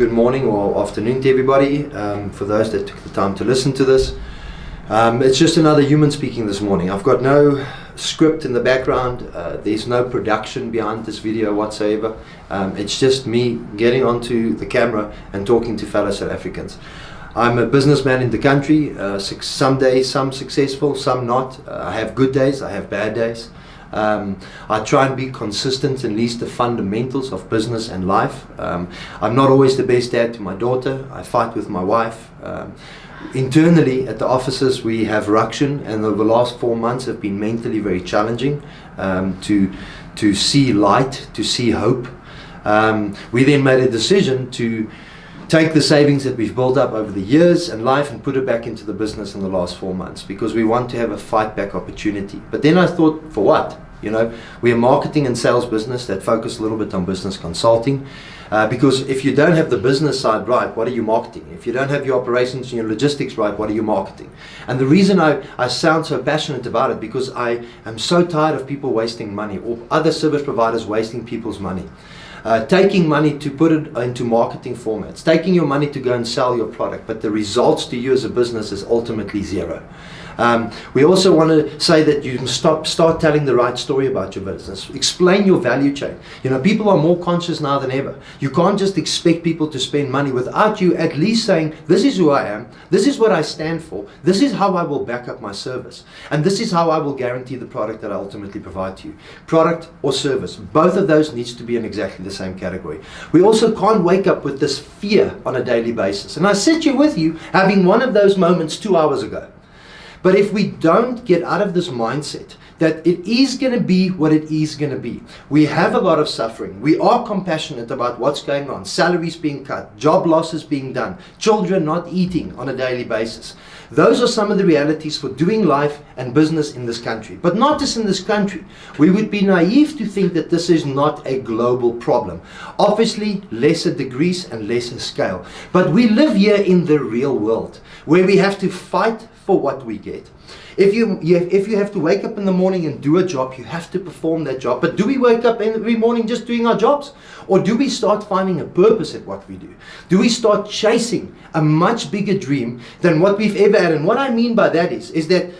Good morning or afternoon to everybody, for those that took the time to listen to this. It's just another human speaking this morning. I've got no script in the background, there's no production behind this video whatsoever. It's just me getting onto the camera and talking to fellow South Africans. I'm a businessman in the country, some days, some successful, some not. I have good days, I have bad days. I try and be consistent in at least the fundamentals of business and life. I'm not always the best dad to my daughter. I fight with my wife. Internally at the offices we have ruction, and over the last 4 months have been mentally very challenging, to see light, to see hope. We then made a decision to take the savings that we've built up over the years and life and put it back into the business in the last 4 months, because we want to have a fight back opportunity. But then I thought, for what? You know, we're a marketing and sales business that focus a little bit on business consulting, because if you don't have the business side right, what are you marketing? If you don't have your operations and your logistics right, what are you marketing? And the reason I sound so passionate about it, because I am so tired of people wasting money, or other service providers wasting people's money. Taking money to put it into marketing formats, taking your money to go and sell your product, but the results to you as a business is ultimately zero. We also want to say that you can start telling the right story about your business. Explain your value chain. You know, people are more conscious now than ever. You can't just expect people to spend money without you at least saying, this is who I am, this is what I stand for, this is how I will back up my service, and this is how I will guarantee the product that I ultimately provide to you. Product or service, both of those needs to be in exactly the same category. We also can't wake up with this fear on a daily basis. And I sit here with you having one of those moments 2 hours ago. But if we don't get out of this mindset that it is going to be what it is going to be, we have a lot of suffering, we are compassionate about what's going on, salaries being cut, job losses being done, children not eating on a daily basis. Those are some of the realities for doing life and business in this country. But not just in this country. We would be naive to think that this is not a global problem. Obviously, lesser degrees and lesser scale. But we live here in the real world, where we have to fight for what we get. If you have to wake up in the morning and do a job, you have to perform that job. But do we wake up every morning just doing our jobs? Or do we start finding a purpose at what we do? Do we start chasing a much bigger dream than what we've ever had? And what I mean by that is that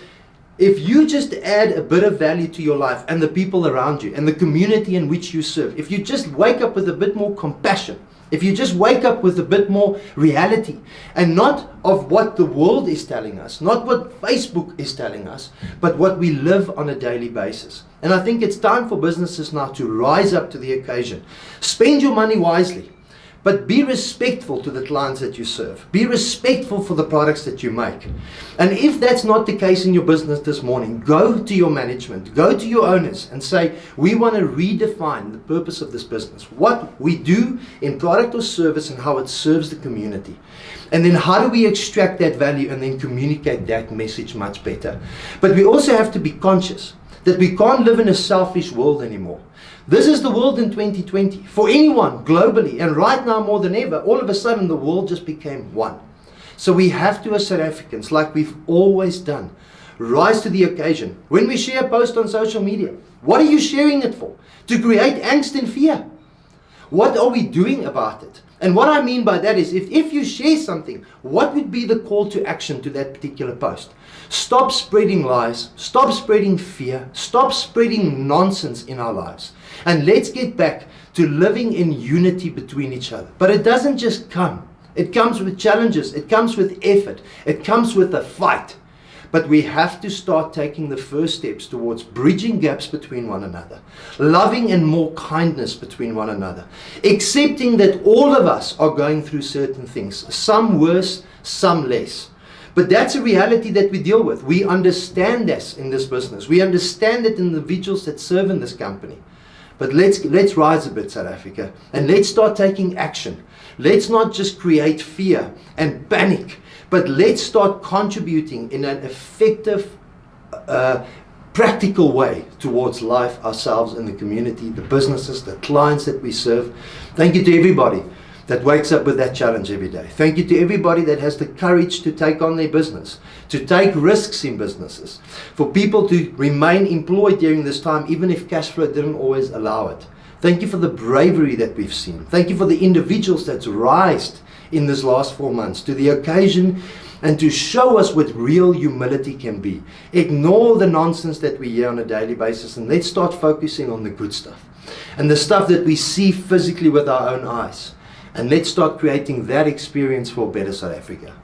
if you just add a bit of value to your life and the people around you and the community in which you serve, if you just wake up with a bit more compassion, if you just wake up with a bit more reality, and not of what the world is telling us, not what Facebook is telling us, but what we live on a daily basis. And I think it's time for businesses now to rise up to the occasion. Spend your money wisely, but be respectful to the clients that you serve. Be respectful for the products that you make. And if that's not the case in your business this morning, go to your management, go to your owners and say, we want to redefine the purpose of this business, what we do in product or service and how it serves the community. And then how do we extract that value and then communicate that message much better. But we also have to be conscious that we can't live in a selfish world anymore. This is the world in 2020 for anyone globally, and right now more than ever, all of a sudden the world just became one. So we have to, as South Africans, like we've always done, rise to the occasion. When we share a post on social media, what are you sharing it for? To create angst and fear. What are we doing about it? And what I mean by that is, if you share something, what would be the call to action to that particular post? Stop spreading lies, stop spreading fear, stop spreading nonsense in our lives. And let's get back to living in unity between each other. But it doesn't just come. It comes with challenges, it comes with effort, it comes with a fight. But we have to start taking the first steps towards bridging gaps between one another, loving and more kindness between one another, accepting that all of us are going through certain things, some worse, some less. But that's a reality that we deal with. We understand this in this business. We understand it in individuals that serve in this company. But let's rise a bit, South Africa, and let's start taking action. Let's not just create fear and panic, but let's start contributing in an effective, practical way towards life, ourselves, and the community, the businesses, the clients that we serve. Thank you to everybody that wakes up with that challenge every day. Thank you to everybody that has the courage to take on their business, to take risks in businesses, for people to remain employed during this time, even if cash flow didn't always allow it. Thank you for the bravery that we've seen. Thank you for the individuals that's rised in this last 4 months to the occasion and to show us what real humility can be. Ignore the nonsense that we hear on a daily basis, and let's start focusing on the good stuff and the stuff that we see physically with our own eyes. And let's start creating that experience for a better South Africa.